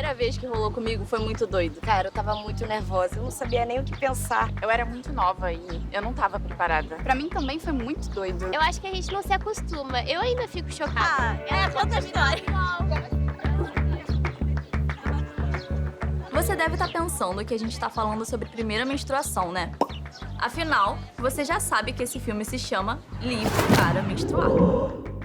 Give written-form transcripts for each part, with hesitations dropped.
primeira vez que rolou comigo foi muito doido. Cara, eu tava muito nervosa, eu não sabia nem o que pensar. Eu era muito nova e eu não tava preparada. Pra mim também foi muito doido. Eu acho que a gente não se acostuma. Eu ainda fico chocada. Conta a história. Você deve estar pensando que a gente tá falando sobre primeira menstruação, né? Afinal, você já sabe que esse filme se chama Livre para Menstruar.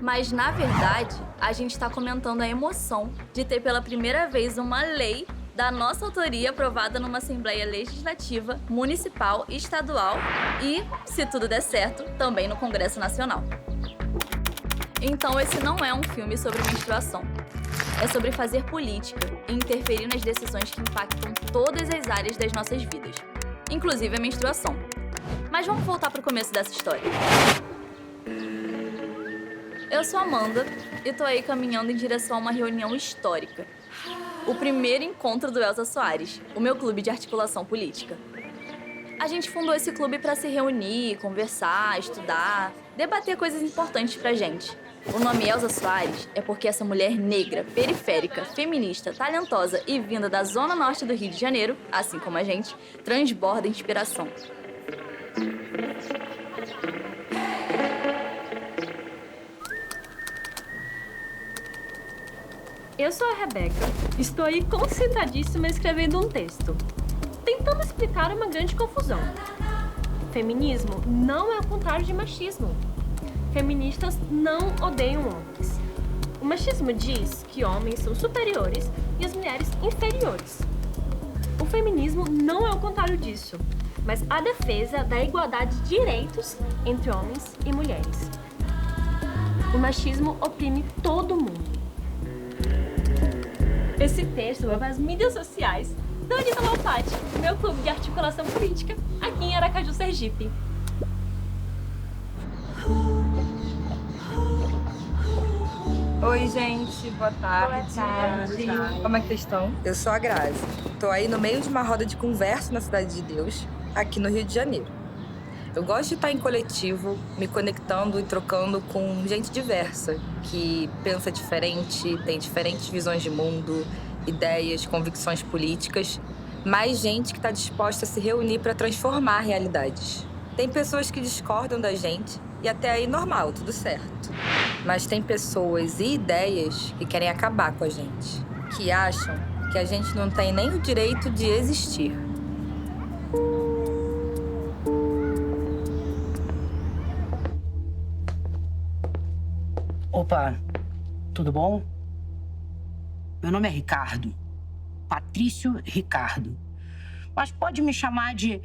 Mas, na verdade, a gente tá comentando a emoção de ter pela primeira vez uma lei da nossa autoria aprovada numa Assembleia Legislativa, Municipal, Estadual e, se tudo der certo, também no Congresso Nacional. Então, esse não é um filme sobre menstruação. É sobre fazer política e interferir nas decisões que impactam todas as áreas das nossas vidas, inclusive a menstruação. Mas vamos voltar para o começo dessa história. Eu sou Amanda e tô aí caminhando em direção a uma reunião histórica. O primeiro encontro do Elza Soares, o meu clube de articulação política. A gente fundou esse clube para se reunir, conversar, estudar, debater coisas importantes pra gente. O nome Elza Soares é porque essa mulher negra, periférica, feminista, talentosa e vinda da zona norte do Rio de Janeiro, assim como a gente, transborda inspiração. Eu sou a Rebeca. Estou aí concentradíssima escrevendo um texto, tentando explicar uma grande confusão. Feminismo não é o contrário de machismo. Feministas não odeiam homens. O machismo diz que homens são superiores e as mulheres inferiores. O feminismo não é o contrário disso, mas a defesa da igualdade de direitos entre homens e mulheres. O machismo oprime todo mundo. Esse texto vai para as mídias sociais da Anitta Malfatti, meu clube de articulação política, aqui em Aracaju, Sergipe. Oi, gente. Boa tarde. Como é que vocês estão? Eu sou a Grazi. Tô aí no meio de uma roda de conversa na Cidade de Deus, aqui no Rio de Janeiro. Eu gosto de estar em coletivo, me conectando e trocando com gente diversa, que pensa diferente, tem diferentes visões de mundo, ideias, convicções políticas, mais gente que está disposta a se reunir para transformar realidades. Tem pessoas que discordam da gente e até aí normal, tudo certo. Mas tem pessoas e ideias que querem acabar com a gente, que acham que a gente não tem nem o direito de existir. Opa, tudo bom? Meu nome é Ricardo, Patrício Ricardo. Mas pode me chamar de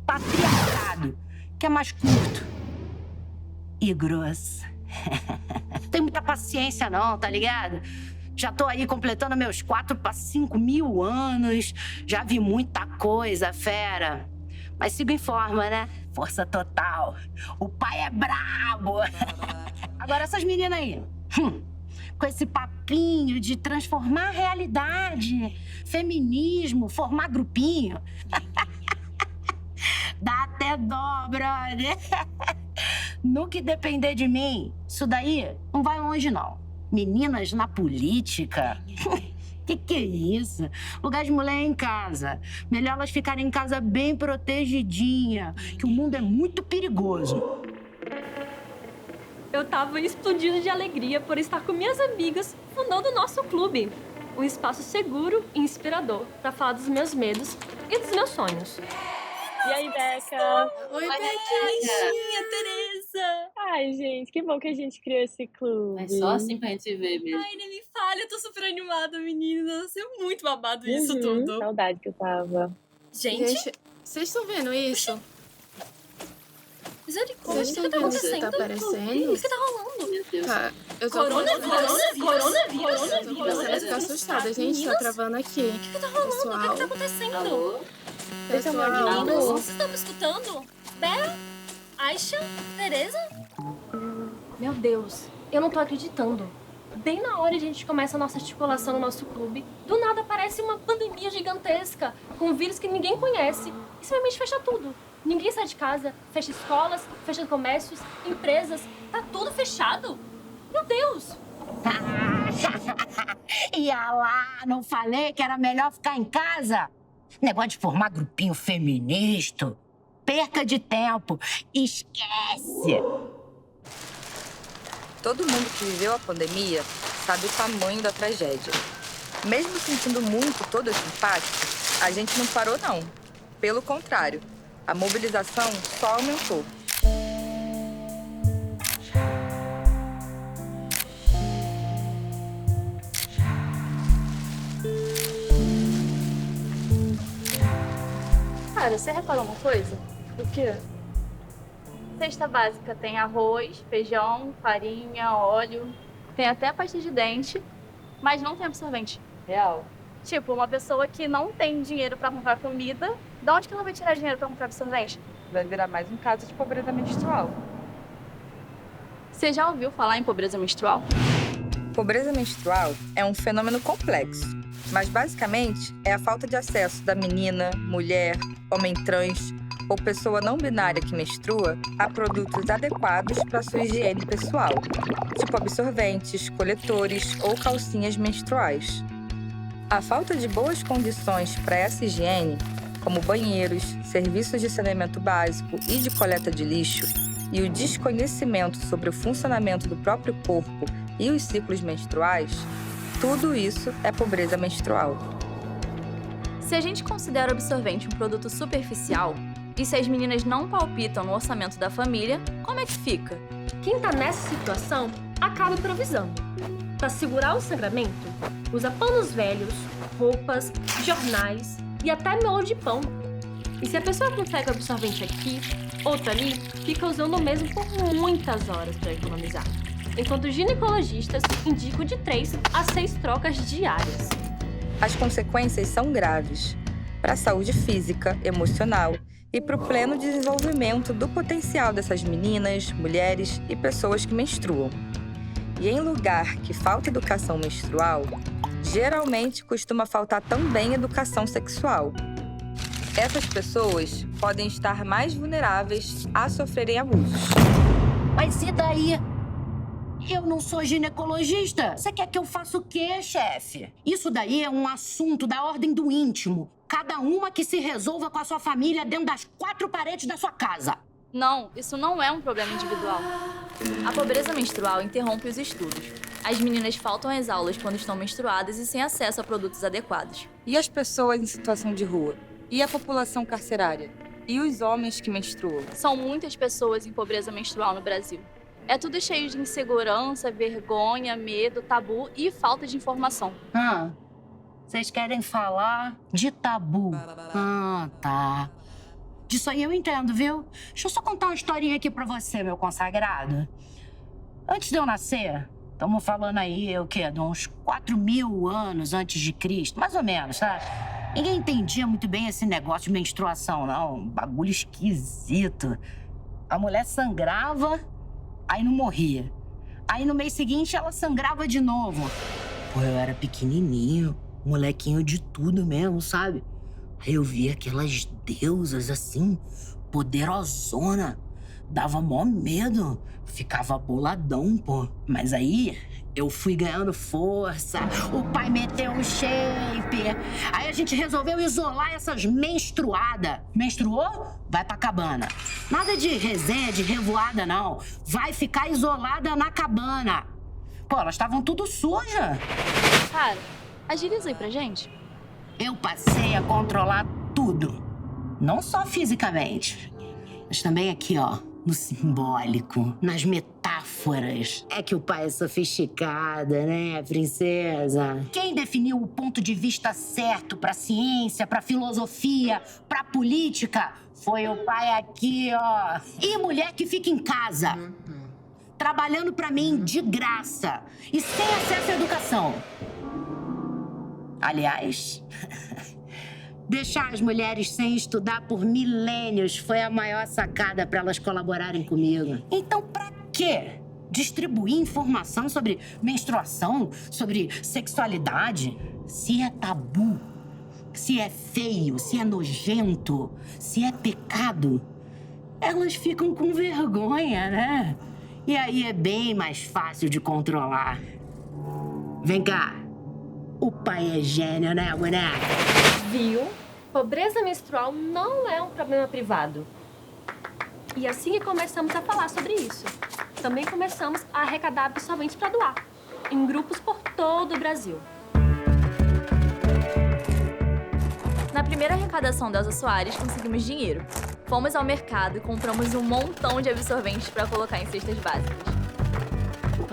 patriarcado, que é mais curto e grosso. Tem muita paciência não, tá ligado? Já tô aí completando meus 4 para 5 mil anos. Já vi muita coisa, fera. Mas sigo em forma, né? Força total. O pai é brabo. Agora essas meninas aí, com esse papinho de transformar a realidade, feminismo, formar grupinho. Dá até dó, brother. No que depender de mim, isso daí não vai longe, não. Meninas na política? Que é isso? Lugar de mulher é em casa. Melhor elas ficarem em casa bem protegidinha, que o mundo é muito perigoso. Eu tava explodindo de alegria por estar com minhas amigas fundando o nosso clube. Um espaço seguro e inspirador para falar dos meus medos e dos meus sonhos. E aí, Beca? Oi, Bequinha, Tereza! Ai, gente, que bom que a gente criou esse clube. É só assim pra gente ver mesmo. Ai, nem me fale, eu tô super animada, menina. É muito babado isso tudo. Saudade que eu tava. Gente, Vocês estão vendo isso? misericórdia, o Vocês que estão tá vendo o que acontecendo? tá aparecendo? O que tá rolando? Meu Deus. Tá, eu tô Coronavírus? começando a ficar assustada, gente. Tá travando aqui. O que tá rolando? O que tá acontecendo? Alô? Meninas, vocês estão me escutando? Bea? Aisha? Tereza? Meu Deus, eu não tô acreditando. Bem na hora a gente começa a nossa articulação no nosso clube, do nada aparece uma pandemia gigantesca, com um vírus que ninguém conhece. E simplesmente fecha tudo. Ninguém sai de casa, fecha escolas, fecha comércios, empresas. Tá tudo fechado. Meu Deus! Ia lá, não falei que era melhor ficar em casa? Negócio de formar grupinho feminista. Perca de tempo. Esquece. Todo mundo que viveu a pandemia sabe o tamanho da tragédia. Mesmo sentindo muito todo esse impacto, a gente não parou, não. Pelo contrário, a mobilização só aumentou. Cara, você reparou uma coisa? O quê? Cesta básica tem arroz, feijão, farinha, óleo, tem até pasta de dente, mas não tem absorvente. Real. Tipo, uma pessoa que não tem dinheiro pra comprar comida, de onde que ela vai tirar dinheiro pra comprar absorvente? Vai virar mais um caso de pobreza menstrual. Você já ouviu falar em pobreza menstrual? Pobreza menstrual é um fenômeno complexo, mas basicamente é a falta de acesso da menina, mulher, homem trans ou pessoa não binária que menstrua a produtos adequados para sua higiene pessoal, tipo absorventes, coletores ou calcinhas menstruais. A falta de boas condições para essa higiene, como banheiros, serviços de saneamento básico e de coleta de lixo, e o desconhecimento sobre o funcionamento do próprio corpo e os ciclos menstruais, tudo isso é pobreza menstrual. Se a gente considera o absorvente um produto superficial, e se as meninas não palpitam no orçamento da família, como é que fica? Quem tá nessa situação acaba improvisando. Para segurar o sangramento, usa panos velhos, roupas, jornais e até miolo de pão. E se a pessoa consegue o absorvente aqui, outro ali, fica usando o mesmo por muitas horas para economizar. Enquanto ginecologistas indicam de 3 a 6 trocas diárias. As consequências são graves para a saúde física, emocional e para o pleno desenvolvimento do potencial dessas meninas, mulheres e pessoas que menstruam. E em lugar que falta educação menstrual, geralmente costuma faltar também educação sexual. Essas pessoas podem estar mais vulneráveis a sofrerem abusos. Mas e daí? Eu não sou ginecologista. Você quer que eu faça o quê, chefe? Isso daí é um assunto da ordem do íntimo. Cada uma que se resolva com a sua família dentro das 4 paredes da sua casa. Não, isso não é um problema individual. A pobreza menstrual interrompe os estudos. As meninas faltam às aulas quando estão menstruadas e sem acesso a produtos adequados. E as pessoas em situação de rua? E a população carcerária? E os homens que menstruam? São muitas pessoas em pobreza menstrual no Brasil. É tudo cheio de insegurança, vergonha, medo, tabu e falta de informação. Vocês querem falar de tabu? Tá. Disso aí eu entendo, viu? Deixa eu só contar uma historinha aqui pra você, meu consagrado. Antes de eu nascer, estamos falando aí, o quê? De uns 4.000 anos antes de Cristo, mais ou menos, tá? Ninguém entendia muito bem esse negócio de menstruação, não. Um bagulho esquisito. A mulher sangrava, aí não morria. Aí no mês seguinte ela sangrava de novo. Pô, eu era pequenininho, molequinho de tudo mesmo, sabe? Aí eu via aquelas deusas assim, poderosona. Dava mó medo. Ficava boladão, pô. Mas aí eu fui ganhando força. O pai meteu um shape. Aí a gente resolveu isolar essas menstruadas. Menstruou? Vai pra cabana. Nada de resenha, de revoada, não. Vai ficar isolada na cabana. Pô, elas estavam tudo sujas. Cara, agiliza aí pra gente. Eu passei a controlar tudo. Não só fisicamente, mas também aqui, ó, no simbólico, nas metáforas. É que o pai é sofisticada, né, princesa? Quem definiu o ponto de vista certo pra ciência, pra filosofia, pra política foi o pai aqui, ó. E mulher que fica em casa, trabalhando pra mim de graça e sem acesso à educação. Aliás, deixar as mulheres sem estudar por milênios foi a maior sacada para elas colaborarem comigo. Então, pra quê? Distribuir informação sobre menstruação, sobre sexualidade? Se é tabu, se é feio, se é nojento, se é pecado, elas ficam com vergonha, né? E aí é bem mais fácil de controlar. Vem cá. O pai é gênio, né, boneca? Viu? Pobreza menstrual não é um problema privado. E assim que começamos a falar sobre isso, também começamos a arrecadar absorventes para doar, em grupos por todo o Brasil. Na primeira arrecadação da Elza Soares, conseguimos dinheiro. Fomos ao mercado e compramos um montão de absorventes para colocar em cestas básicas.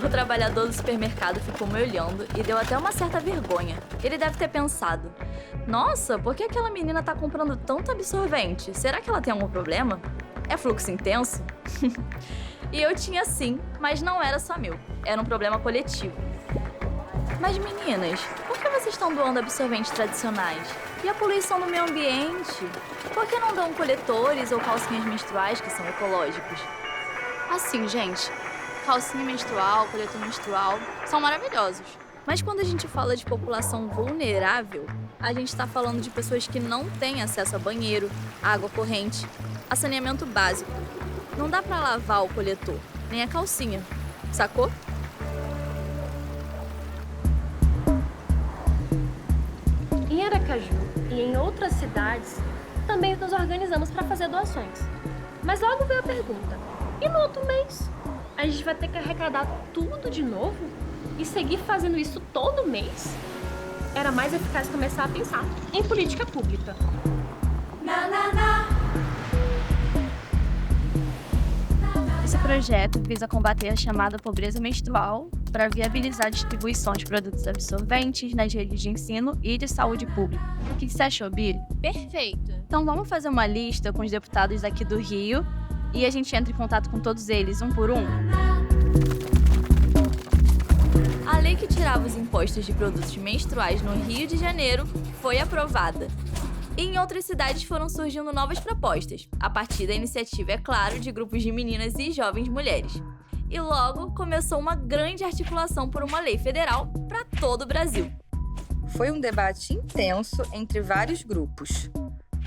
O trabalhador do supermercado ficou me olhando e deu até uma certa vergonha. Ele deve ter pensado: nossa, por que aquela menina tá comprando tanto absorvente? Será que ela tem algum problema? É fluxo intenso? E eu tinha sim, mas não era só meu. Era um problema coletivo. Mas meninas, por que vocês estão doando absorventes tradicionais? E a poluição do meio ambiente? Por que não dão coletores ou calcinhas menstruais que são ecológicos? Assim, gente, calcinha menstrual, coletor menstrual, são maravilhosos. Mas quando a gente fala de população vulnerável, a gente está falando de pessoas que não têm acesso a banheiro, água corrente, a saneamento básico. Não dá pra lavar o coletor, nem a calcinha, sacou? Em Aracaju e em outras cidades, também nos organizamos para fazer doações. Mas logo veio a pergunta: e no outro mês? A gente vai ter que arrecadar tudo de novo? E seguir fazendo isso todo mês? Era mais eficaz começar a pensar em política pública. Esse projeto visa combater a chamada pobreza menstrual para viabilizar a distribuição de produtos absorventes nas redes de ensino e de saúde pública. O que você achou, Bia? Perfeito. Então vamos fazer uma lista com os deputados aqui do Rio e a gente entra em contato com todos eles, um por um? A lei que tirava os impostos de produtos menstruais no Rio de Janeiro foi aprovada. E em outras cidades foram surgindo novas propostas, a partir da iniciativa, é claro, de grupos de meninas e jovens mulheres. E logo começou uma grande articulação por uma lei federal para todo o Brasil. Foi um debate intenso entre vários grupos.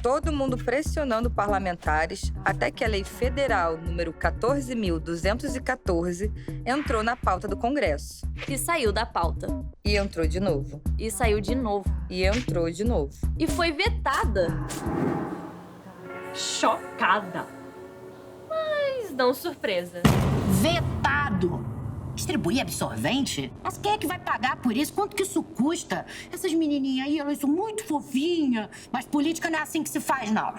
Todo mundo pressionando parlamentares até que a Lei Federal número 14.214 entrou na pauta do Congresso. E saiu da pauta. E entrou de novo. E saiu de novo. E entrou de novo. E foi vetada. Chocada. Mas não surpresa. Vetado! Distribuir absorvente? Mas quem é que vai pagar por isso? Quanto que isso custa? Essas menininhas aí, elas são muito fofinhas. Mas política não é assim que se faz, não.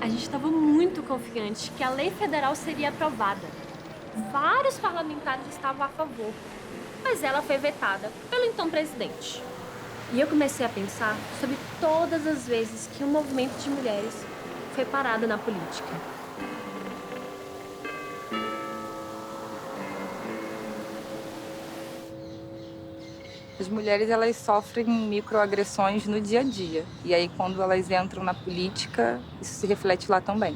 A gente estava muito confiante que a lei federal seria aprovada. Vários parlamentares estavam a favor, mas ela foi vetada pelo então presidente. E eu comecei a pensar sobre todas as vezes que um movimento de mulheres foi parado na política. As mulheres, elas sofrem microagressões no dia a dia. E aí, quando elas entram na política, isso se reflete lá também.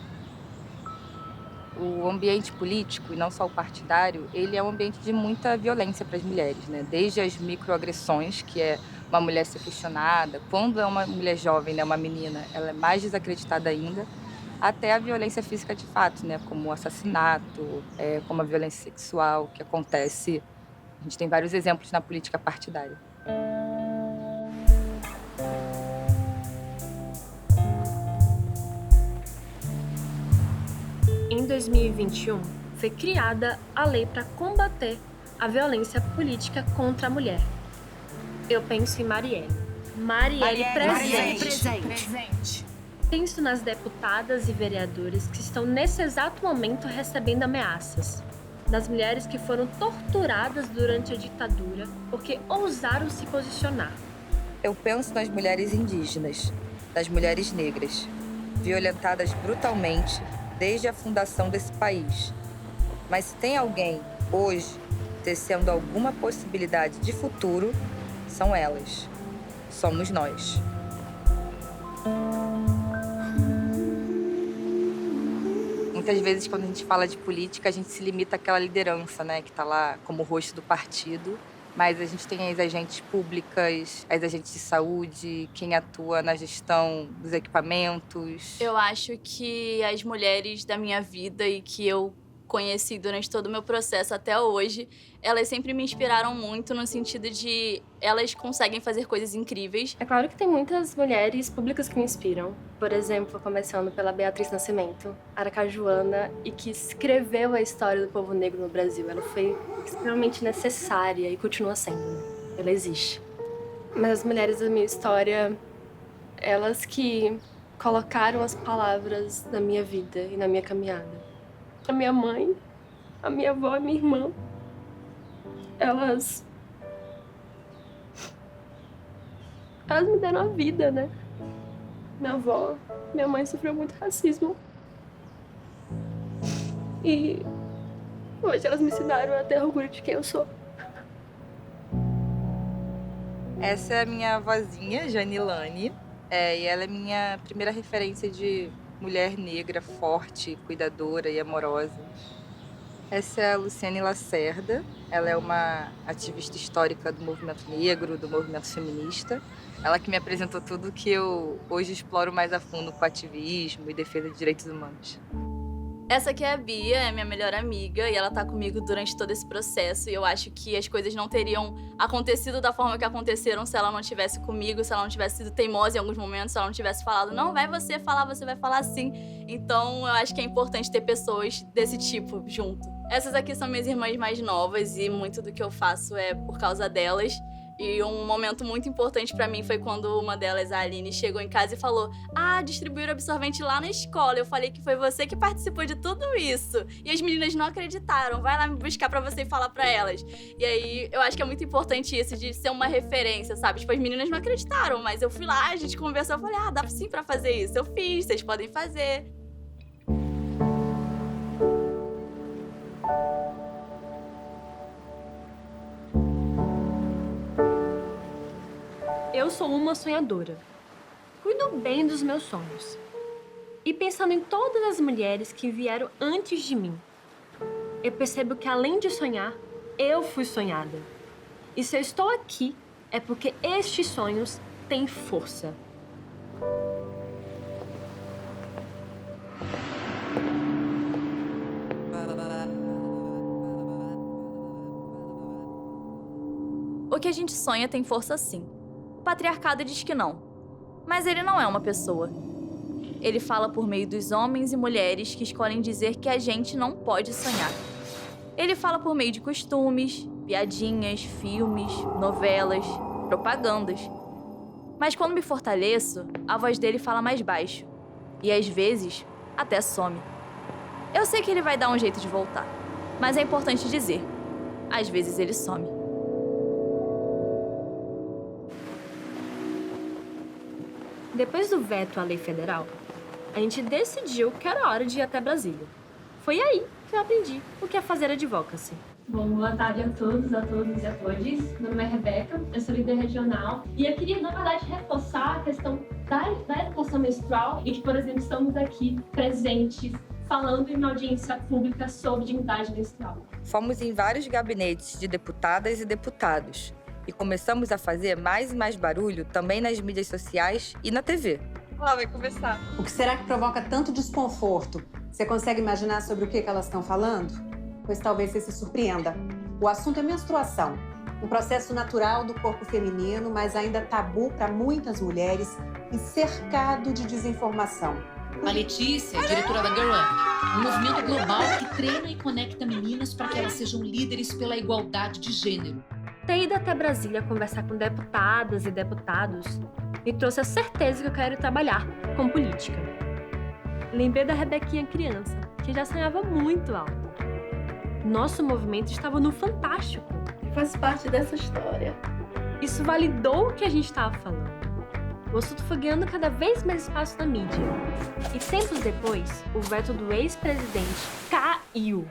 O ambiente político, e não só o partidário, ele é um ambiente de muita violência para as mulheres, né? Desde as microagressões, que é uma mulher ser questionada, quando é uma mulher jovem, né, uma menina, ela é mais desacreditada ainda, até a violência física de fato, né, como o assassinato, como a violência sexual que acontece. A gente tem vários exemplos na política partidária. Em 2021, foi criada a lei para combater a violência política contra a mulher. Eu penso em Marielle. Marielle presente. Penso nas deputadas e vereadoras que estão nesse exato momento recebendo ameaças. Das mulheres que foram torturadas durante a ditadura porque ousaram se posicionar. Eu penso nas mulheres indígenas, nas mulheres negras, violentadas brutalmente desde a fundação desse país. Mas se tem alguém, hoje, tecendo alguma possibilidade de futuro, são elas. Somos nós. Muitas vezes, quando a gente fala de política, a gente se limita àquela liderança, né, que está lá como rosto do partido. mas a gente tem as agentes públicas, as agentes de saúde, quem atua na gestão dos equipamentos. Eu acho que as mulheres da minha vida e que eu conheci durante todo o meu processo até hoje, elas sempre me inspiraram muito no sentido de elas conseguem fazer coisas incríveis. É claro que tem muitas mulheres públicas que me inspiram. Por exemplo, começando pela Beatriz Nascimento, aracajuana, e que escreveu a história do povo negro no Brasil. Ela foi extremamente necessária e continua sendo. Ela existe. Mas as mulheres da minha história, elas que colocaram as palavras na minha vida e na minha caminhada. A minha mãe, a minha avó e a minha irmã, elas me deram a vida, né? Minha avó, minha mãe sofreu muito racismo. E hoje elas me ensinaram a ter orgulho de quem eu sou. Essa é a minha avózinha, Janilane, e ela é minha primeira referência de mulher negra, forte, cuidadora e amorosa. Essa é a Luciane Lacerda. Ela é uma ativista histórica do movimento negro, do movimento feminista. Ela que me apresentou tudo que eu hoje exploro mais a fundo com ativismo e defesa de direitos humanos. Essa aqui é a Bia, é minha melhor amiga, e ela tá comigo durante todo esse processo. E eu acho que as coisas não teriam acontecido da forma que aconteceram se ela não tivesse comigo, se ela não tivesse sido teimosa em alguns momentos, se ela não tivesse falado, não, vai você falar, você vai falar assim. Então, eu acho que é importante ter pessoas desse tipo junto. Essas aqui são minhas irmãs mais novas e muito do que eu faço é por causa delas. E um momento muito importante pra mim foi quando uma delas, a Aline, chegou em casa e falou: distribuíram absorvente lá na escola. Eu falei que foi você que participou de tudo isso. E as meninas não acreditaram. Vai lá me buscar pra você e falar pra elas. E aí, eu acho que é muito importante isso, de ser uma referência, sabe? Tipo, as meninas não acreditaram, mas eu fui lá, a gente conversou, eu falei, dá sim pra fazer isso. Eu fiz, vocês podem fazer. Eu sou uma sonhadora. Cuido bem dos meus sonhos. E pensando em todas as mulheres que vieram antes de mim, eu percebo que além de sonhar, eu fui sonhada. E se eu estou aqui, é porque estes sonhos têm força. O que a gente sonha tem força sim. O patriarcado diz que não. Mas ele não é uma pessoa. Ele fala por meio dos homens e mulheres que escolhem dizer que a gente não pode sonhar. Ele fala por meio de costumes, piadinhas, filmes, novelas, propagandas. Mas quando me fortaleço, a voz dele fala mais baixo. E às vezes, até some. Eu sei que ele vai dar um jeito de voltar. Mas é importante dizer, às vezes ele some. Depois do veto à lei federal, a gente decidiu que era hora de ir até Brasília. Foi aí que eu aprendi o que é fazer advocacy. Bom, boa tarde a todos e a todas. Meu nome é Rebeca, eu sou líder regional e eu queria, na verdade, reforçar a questão da educação menstrual e que, por exemplo, estamos aqui presentes falando em uma audiência pública sobre dignidade menstrual. Fomos em vários gabinetes de deputadas e deputados e começamos a fazer mais e mais barulho também nas mídias sociais e na TV. Lá vai começar. O que será que provoca tanto desconforto? Você consegue imaginar sobre o que elas estão falando? Pois talvez você se surpreenda. O assunto é menstruação, um processo natural do corpo feminino, mas ainda tabu para muitas mulheres e cercado de desinformação. A Letícia é diretora da Girl Up, um movimento global que treina e conecta meninas para que elas sejam líderes pela igualdade de gênero. Ter ido até Brasília conversar com deputadas e deputados me trouxe a certeza que eu quero trabalhar com política. Lembrei da Rebequinha criança, que já sonhava muito alto. Nosso movimento estava no fantástico. Faz parte dessa história. Isso validou o que a gente estava falando. O assunto foi ganhando cada vez mais espaço na mídia. E tempos depois, o veto do ex-presidente caiu.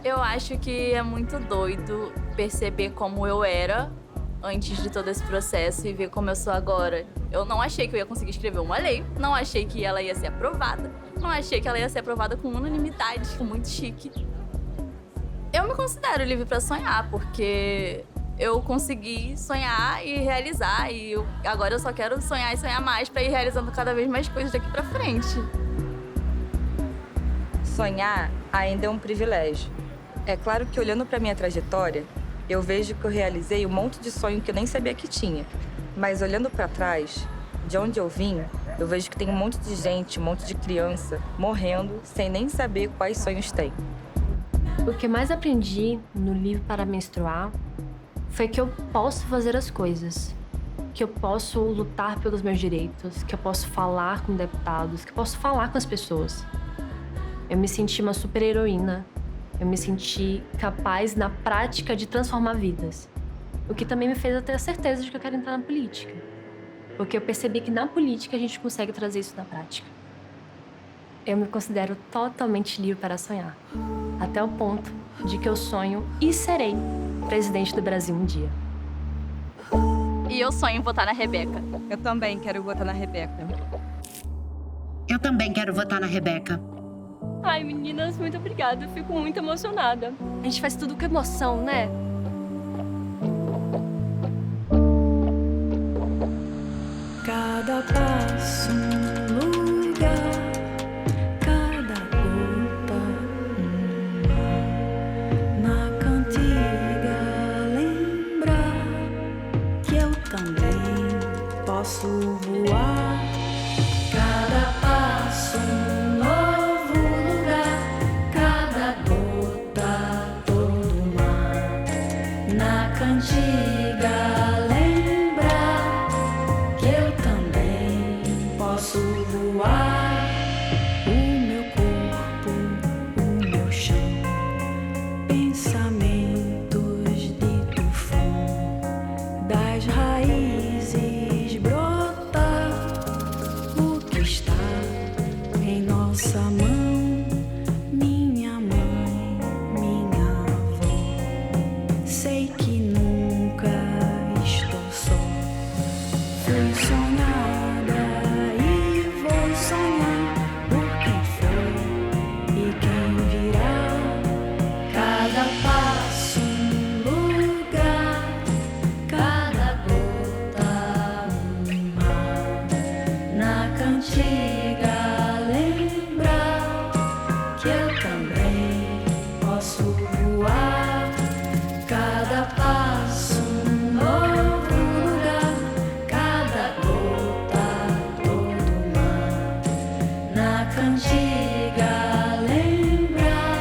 Eu acho que é muito doido perceber como eu era antes de todo esse processo e ver como eu sou agora. Eu não achei que eu ia conseguir escrever uma lei, não achei que ela ia ser aprovada, não achei que ela ia ser aprovada com unanimidade, muito chique. Eu me considero livre pra sonhar, porque eu consegui sonhar e realizar. E agora eu só quero sonhar e sonhar mais pra ir realizando cada vez mais coisas daqui pra frente. Sonhar ainda é um privilégio. É claro que olhando pra minha trajetória, eu vejo que eu realizei um monte de sonho que eu nem sabia que tinha. Mas olhando pra trás, de onde eu vim, eu vejo que tem um monte de gente, um monte de criança morrendo sem nem saber quais sonhos tem. O que mais aprendi no livro para menstruar foi que eu posso fazer as coisas, que eu posso lutar pelos meus direitos, que eu posso falar com deputados, que eu posso falar com as pessoas. Eu me senti uma super-heroína. Eu me senti capaz, na prática, de transformar vidas. O que também me fez eu ter a certeza de que eu quero entrar na política. Porque eu percebi que na política a gente consegue trazer isso na prática. Eu me considero totalmente livre para sonhar. Até o ponto de que eu sonho e serei presidente do Brasil um dia. E eu sonho em votar na Rebeca. Eu também quero votar na Rebeca. Eu também quero votar na Rebeca. Ai, meninas, muito obrigada. Eu fico muito emocionada. A gente faz tudo com emoção, né? Cada passo um lugar, cada gota um mar. Na cantiga lembrar que eu também posso voar. Cada passo um novo lugar, cada gota todo mar. Na cantiga lembrar que eu também posso voar. O meu corpo, o meu chão, pensamentos de tufão, das raízes brotar o que está em nossa mão. Minha mãe, minha avó, sei que nunca estou só. Fui sonhada e vou sonhar por quem foi e quem virá. Cada passo um lugar, cada gota um mar. Na cantiga lembrar que eu também posso voar. Cada passo um novo lugar, cada gota todo mar. Na cantiga lembrar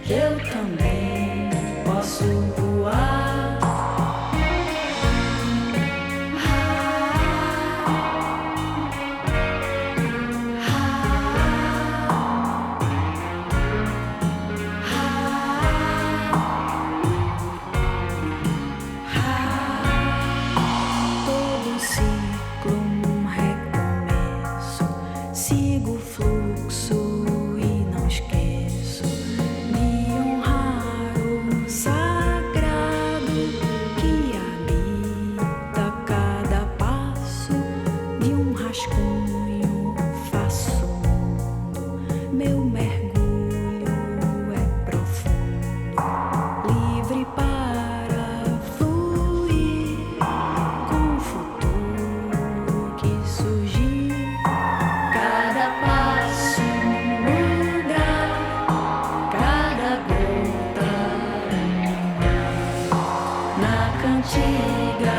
que eu também posso voar. Todo ciclo um recomeço, sigo o fluxo e não esqueço de honrar o sagrado que habita cada passo de um rascunho. Faço mundo, meu mergulho é profundo, livre para fluir com o futuro que surgir. Cada passo um lugar, cada gota um mar. Na cantiga